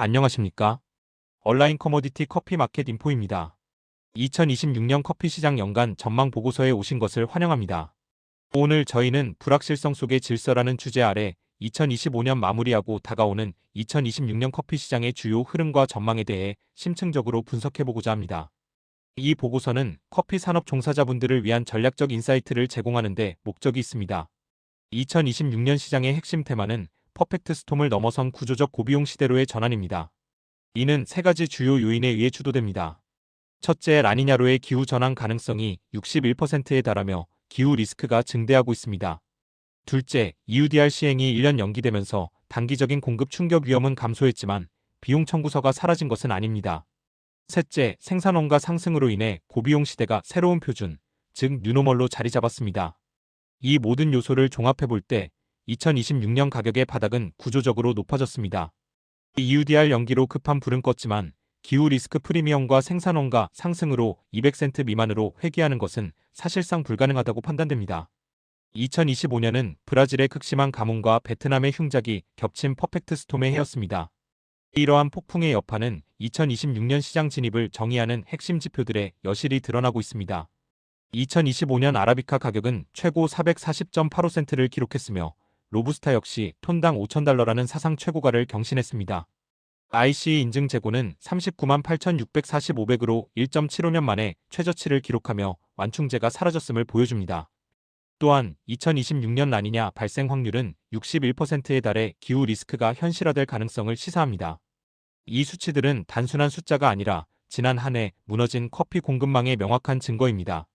안녕하십니까? 온라인 커머디티 커피 마켓 인포입니다. 2026년 커피 시장 연간 전망 보고서에 오신 것을 환영합니다. 오늘 저희는 불확실성 속의 질서라는 주제 아래 2025년 마무리하고 다가오는 2026년 커피 시장의 주요 흐름과 전망에 대해 심층적으로 분석해보고자 합니다. 이 보고서는 커피 산업 종사자분들을 위한 전략적 인사이트를 제공하는 데 목적이 있습니다. 2026년 시장의 핵심 테마는 퍼펙트 스톰을 넘어선 구조적 고비용 시대로의 전환입니다. 이는 세 가지 주요 요인에 의해 주도됩니다. 첫째, 라니냐로의 기후 전환 가능성이 61%에 달하며 기후 리스크가 증대하고 있습니다. 둘째, EUDR 시행이 1년 연기되면서 단기적인 공급 충격 위험은 감소했지만 비용 청구서가 사라진 것은 아닙니다. 셋째, 생산 원가 상승으로 인해 고비용 시대가 새로운 표준, 즉 뉴노멀로 자리 잡았습니다. 이 모든 요소를 종합해 볼 때 2026년 가격의 바닥은 구조적으로 높아졌습니다. EUDR 연기로 급한 불은 껐지만 기후 리스크 프리미엄과 생산 원가 상승으로 200센트 미만으로 회귀하는 것은 사실상 불가능하다고 판단됩니다. 2025년은 브라질의 극심한 가뭄과 베트남의 흉작이 겹친 퍼펙트 스톰의 해였습니다. 이러한 폭풍의 여파는 2026년 시장 진입을 정의하는 핵심 지표들에 여실히 드러나고 있습니다. 2025년 아라비카 가격은 최고 440.85센트를 기록했으며 로부스타 역시 톤당 5,000달러라는 사상 최고가를 경신했습니다. ICE 인증 재고는 39만 8,645백으로 1.75년 만에 최저치를 기록하며 완충제가 사라졌음을 보여줍니다. 또한 2026년 라니냐 발생 확률은 61%에 달해 기후 리스크가 현실화될 가능성을 시사합니다. 이 수치들은 단순한 숫자가 아니라 지난 한 해 무너진 커피 공급망의 명확한 증거입니다.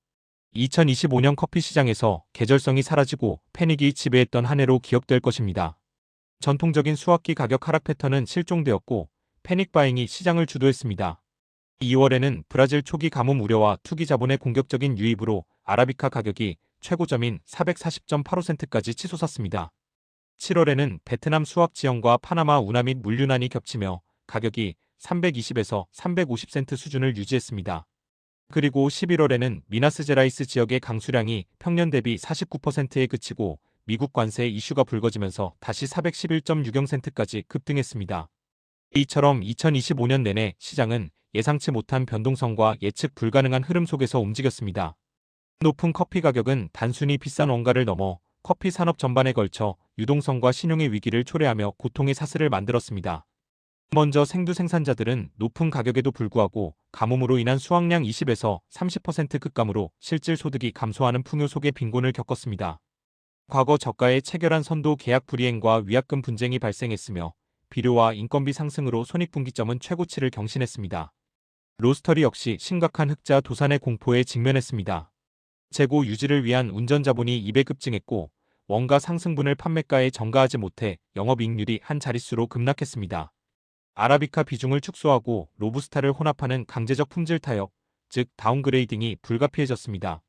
2025년 커피 시장에서 계절성이 사라지고 패닉이 지배했던 한 해로 기억될 것입니다. 전통적인 수확기 가격 하락 패턴은 실종되었고 패닉 바잉이 시장을 주도했습니다. 2월에는 브라질 초기 가뭄 우려와 투기 자본의 공격적인 유입으로 아라비카 가격이 최고점인 440.85센트까지 치솟았습니다. 7월에는 베트남 수확 지연과 파나마 운하 및 물류난이 겹치며 가격이 320에서 350센트 수준을 유지했습니다. 그리고 11월에는 미나스제라이스 지역의 강수량이 평년 대비 49%에 그치고 미국 관세 이슈가 불거지면서 다시 411.60센트까지 급등했습니다. 이처럼 2025년 내내 시장은 예상치 못한 변동성과 예측 불가능한 흐름 속에서 움직였습니다. 높은 커피 가격은 단순히 비싼 원가를 넘어 커피 산업 전반에 걸쳐 유동성과 신용의 위기를 초래하며 고통의 사슬을 만들었습니다. 먼저 생두 생산자들은 높은 가격에도 불구하고 가뭄으로 인한 수확량 20에서 30% 급감으로 실질 소득이 감소하는 풍요 속의 빈곤을 겪었습니다. 과거 저가의 체결한 선도 계약 불이행과 위약금 분쟁이 발생했으며 비료와 인건비 상승으로 손익분기점은 최고치를 경신했습니다. 로스터리 역시 심각한 흑자 도산의 공포에 직면했습니다. 재고 유지를 위한 운전 자본이 2배 급증했고 원가 상승분을 판매가에 전가하지 못해 영업이익률이 한 자릿수로 급락했습니다. 아라비카 비중을 축소하고 로부스타를 혼합하는 강제적 품질 타협, 즉 다운그레이딩이 불가피해졌습니다.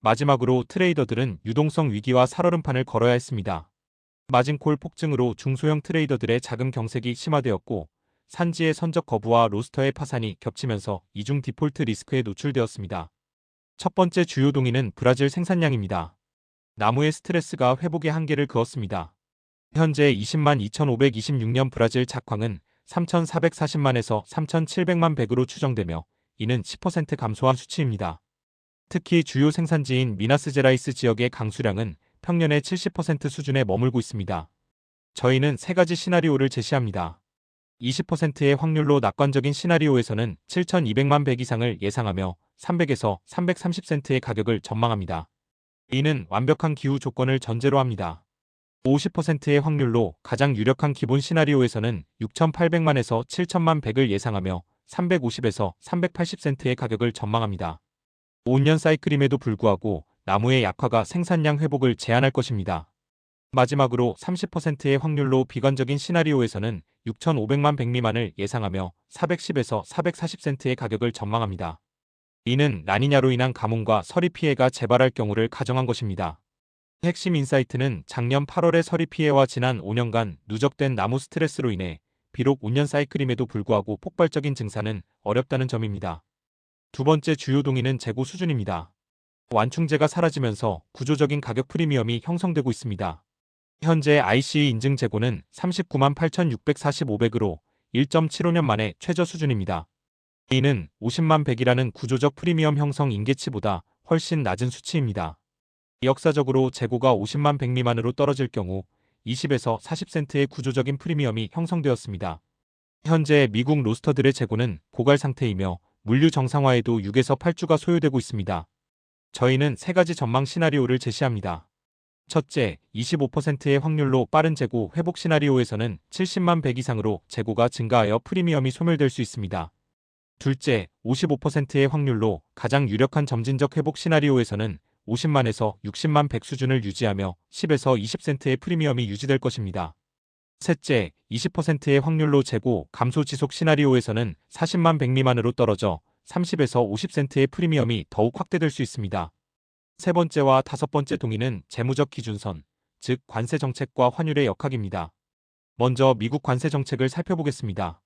마지막으로 트레이더들은 유동성 위기와 살얼음판을 걸어야 했습니다. 마진콜 폭증으로 중소형 트레이더들의 자금 경색이 심화되었고 산지의 선적 거부와 로스터의 파산이 겹치면서 이중 디폴트 리스크에 노출되었습니다. 첫 번째 주요 동인은 브라질 생산량입니다. 나무의 스트레스가 회복의 한계를 그었습니다. 현재 20만 2,526년 브라질 작황은 3,440만에서 3,700만 백으로 추정되며 이는 10% 감소한 수치입니다. 특히 주요 생산지인 미나스제라이스 지역의 강수량은 평년의 70% 수준에 머물고 있습니다. 저희는 세 가지 시나리오를 제시합니다. 20%의 확률로 낙관적인 시나리오에서는 7,200만 백 이상을 예상하며 300에서 330센트의 가격을 전망합니다. 이는 완벽한 기후 조건을 전제로 합니다. 50%의 확률로 가장 유력한 기본 시나리오에서는 6,800만에서 7,000만 백을 예상하며 350에서 380센트의 가격을 전망합니다. 5년 사이클임에도 불구하고 나무의 약화가 생산량 회복을 제한할 것입니다. 마지막으로 30%의 확률로 비관적인 시나리오에서는 6,500만 백 미만을 예상하며 410에서 440센트의 가격을 전망합니다. 이는 라니냐로 인한 가뭄과 서리 피해가 재발할 경우를 가정한 것입니다. 핵심 인사이트는 작년 8월의 서리 피해와 지난 5년간 누적된 나무 스트레스로 인해 비록 5년 사이클임에도 불구하고 폭발적인 증산은 어렵다는 점입니다. 두 번째 주요 동인은 재고 수준입니다. 완충제가 사라지면서 구조적인 가격 프리미엄이 형성되고 있습니다. 현재 ICE 인증 재고는 39만 8,645백으로 1.75년 만에 최저 수준입니다. 이는 50만 100이라는 구조적 프리미엄 형성 임계치보다 훨씬 낮은 수치입니다. 역사적으로 재고가 50만 100 미만으로 떨어질 경우 20에서 40센트의 구조적인 프리미엄이 형성되었습니다. 현재 미국 로스터들의 재고는 고갈 상태이며 물류 정상화에도 6에서 8주가 소요되고 있습니다. 저희는 세 가지 전망 시나리오를 제시합니다. 첫째, 25%의 확률로 빠른 재고 회복 시나리오에서는 70만 100 이상으로 재고가 증가하여 프리미엄이 소멸될 수 있습니다. 둘째, 55%의 확률로 가장 유력한 점진적 회복 시나리오에서는 50만에서 60만 100 수준을 유지하며 10에서 20센트의 프리미엄이 유지될 것입니다. 셋째, 20%의 확률로 재고 감소 지속 시나리오에서는 40만 100 미만으로 떨어져 30에서 50센트의 프리미엄이 더욱 확대될 수 있습니다. 세 번째와 다섯 번째 동의는 재무적 기준선, 즉 관세 정책과 환율의 역학입니다. 먼저 미국 관세 정책을 살펴보겠습니다.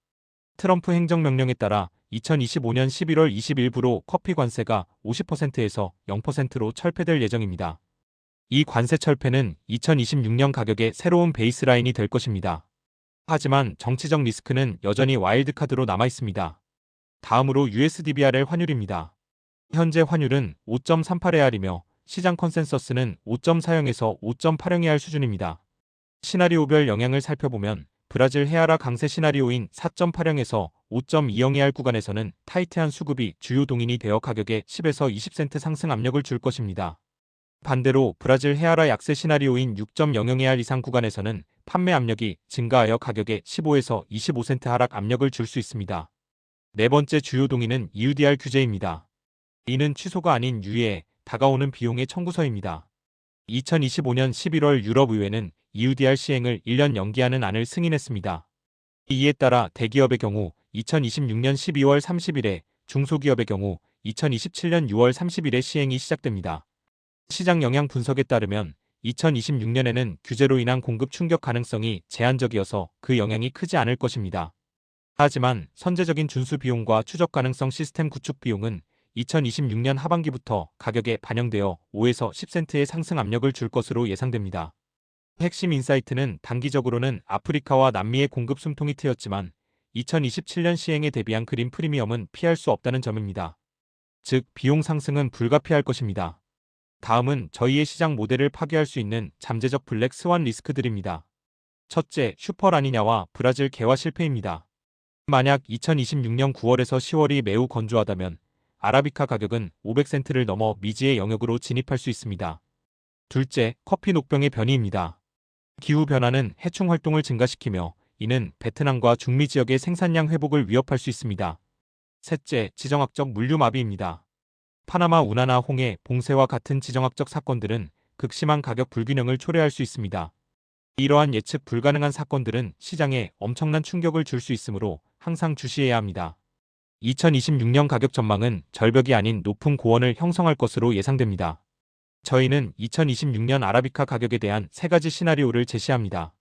트럼프 행정명령에 따라 2025년 11월 20일부로 커피 관세가 50%에서 0%로 철폐될 예정입니다. 이 관세 철폐는 2026년 가격의 새로운 베이스라인이 될 것입니다. 하지만 정치적 리스크는 여전히 와일드카드로 남아 있습니다. 다음으로 USDBRL 환율입니다. 현재 환율은 5.38AR이며 시장 컨센서스는 5.40에서 5.80AR 수준입니다. 시나리오별 영향을 살펴보면 브라질 헤아라 강세 시나리오인 4.80에서 5.20AR 구간에서는 타이트한 수급이 주요 동인이 되어 가격에 10에서 20센트 상승 압력을 줄 것입니다. 반대로 브라질 헤아라 약세 시나리오인 6.00AR 이상 구간에서는 판매 압력이 증가하여 가격에 15에서 25센트 하락 압력을 줄 수 있습니다. 네 번째 주요 동인은 EUDR 규제입니다. 이는 취소가 아닌 유예, 다가오는 비용의 청구서입니다. 2025년 11월 유럽의회는 EUDR 시행을 1년 연기하는 안을 승인했습니다. 이에 따라 대기업의 경우 2026년 12월 30일에, 중소기업의 경우 2027년 6월 30일에 시행이 시작됩니다. 시장 영향 분석에 따르면 2026년에는 규제로 인한 공급 충격 가능성이 제한적이어서 그 영향이 크지 않을 것입니다. 하지만 선제적인 준수 비용과 추적 가능성 시스템 구축 비용은 2026년 하반기부터 가격에 반영되어 5에서 10센트의 상승 압력을 줄 것으로 예상됩니다. 핵심 인사이트는 단기적으로는 아프리카와 남미의 공급 숨통이 트였지만 2027년 시행에 대비한 그린 프리미엄은 피할 수 없다는 점입니다. 즉, 비용 상승은 불가피할 것입니다. 다음은 저희의 시장 모델을 파괴할 수 있는 잠재적 블랙 스완 리스크들입니다. 첫째, 슈퍼라니냐와 브라질 개화 실패입니다. 만약 2026년 9월에서 10월이 매우 건조하다면 아라비카 가격은 500센트를 넘어 미지의 영역으로 진입할 수 있습니다. 둘째, 커피 녹병의 변이입니다. 기후변화는 해충 활동을 증가시키며 이는 베트남과 중미 지역의 생산량 회복을 위협할 수 있습니다. 셋째, 지정학적 물류 마비입니다. 파나마 운하나 홍해, 봉쇄와 같은 지정학적 사건들은 극심한 가격 불균형을 초래할 수 있습니다. 이러한 예측 불가능한 사건들은 시장에 엄청난 충격을 줄 수 있으므로 항상 주시해야 합니다. 2026년 가격 전망은 절벽이 아닌 높은 고원을 형성할 것으로 예상됩니다. 저희는 2026년 아라비카 가격에 대한 세 가지 시나리오를 제시합니다.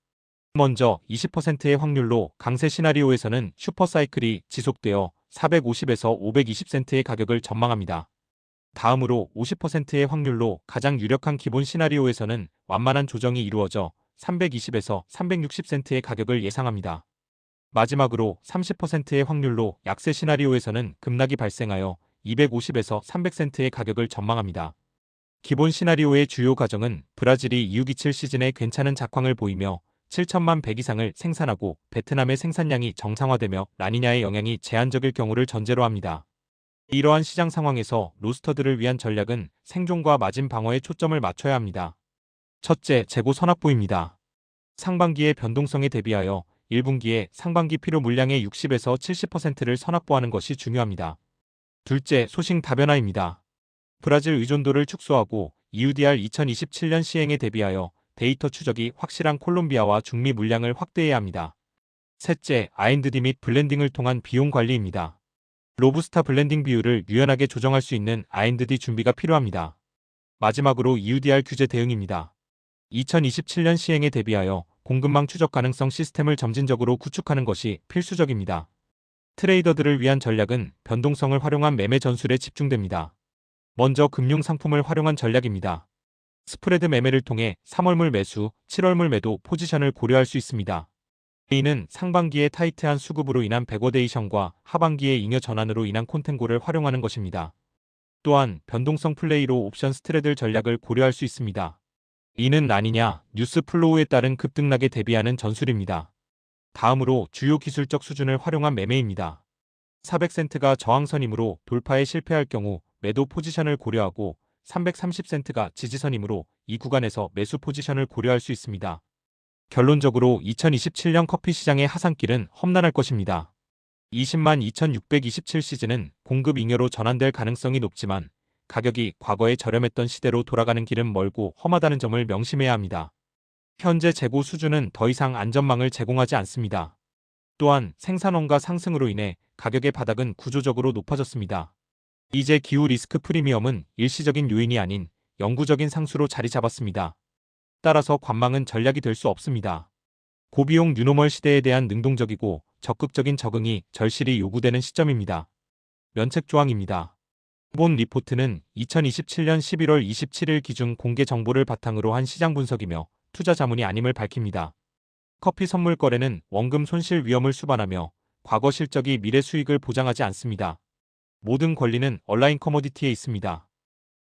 먼저 20%의 확률로 강세 시나리오에서는 슈퍼사이클이 지속되어 450에서 520센트의 가격을 전망합니다. 다음으로 50%의 확률로 가장 유력한 기본 시나리오에서는 완만한 조정이 이루어져 320에서 360센트의 가격을 예상합니다. 마지막으로 30%의 확률로 약세 시나리오에서는 급락이 발생하여 250에서 300센트의 가격을 전망합니다. 기본 시나리오의 주요 과정은 브라질이 이유기칠 시즌에 괜찮은 작황을 보이며 7천만 100 이상을 생산하고 베트남의 생산량이 정상화되며 라니냐의 영향이 제한적일 경우를 전제로 합니다. 이러한 시장 상황에서 로스터들을 위한 전략은 생존과 마진 방어에 초점을 맞춰야 합니다. 첫째, 재고 선확보입니다. 상반기의 변동성에 대비하여 1분기에 상반기 필요 물량의 60에서 70%를 선확보하는 것이 중요합니다. 둘째, 소싱 다변화입니다. 브라질 의존도를 축소하고 EUDR 2027년 시행에 대비하여 데이터 추적이 확실한 콜롬비아와 중미 물량을 확대해야 합니다. 셋째, R&D 및 블렌딩을 통한 비용 관리입니다. 로부스타 블렌딩 비율을 유연하게 조정할 수 있는 R&D 준비가 필요합니다. 마지막으로 EUDR 규제 대응입니다. 2027년 시행에 대비하여 공급망 추적 가능성 시스템을 점진적으로 구축하는 것이 필수적입니다. 트레이더들을 위한 전략은 변동성을 활용한 매매 전술에 집중됩니다. 먼저 금융 상품을 활용한 전략입니다. 스프레드 매매를 통해 3월물 매수, 7월물 매도 포지션을 고려할 수 있습니다. A는 상반기에 타이트한 수급으로 인한 백워데이션과 하반기에 잉여 전환으로 인한 콘텐고를 활용하는 것입니다. 또한 변동성 플레이로 옵션 스트레들 전략을 고려할 수 있습니다. 이는 아니냐, 뉴스 플로우에 따른 급등락에 대비하는 전술입니다. 다음으로 주요 기술적 수준을 활용한 매매입니다. 400센트가 저항선이므로 돌파에 실패할 경우 매도 포지션을 고려하고 330센트가 지지선이므로 이 구간에서 매수 포지션을 고려할 수 있습니다. 결론적으로 2027년 커피 시장의 하산길은 험난할 것입니다. 20만 2627 시즌은 공급 잉여로 전환될 가능성이 높지만 가격이 과거에 저렴했던 시대로 돌아가는 길은 멀고 험하다는 점을 명심해야 합니다. 현재 재고 수준은 더 이상 안전망을 제공하지 않습니다. 또한 생산원가 상승으로 인해 가격의 바닥은 구조적으로 높아졌습니다. 이제 기후 리스크 프리미엄은 일시적인 요인이 아닌 영구적인 상수로 자리 잡았습니다. 따라서 관망은 전략이 될 수 없습니다. 고비용 뉴노멀 시대에 대한 능동적이고 적극적인 적응이 절실히 요구되는 시점입니다. 면책조항입니다. 본 리포트는 2027년 11월 27일 기준 공개 정보를 바탕으로 한 시장 분석이며 투자 자문이 아님을 밝힙니다. 커피 선물 거래는 원금 손실 위험을 수반하며 과거 실적이 미래 수익을 보장하지 않습니다. 모든 권리는 온라인 커머디티에 있습니다.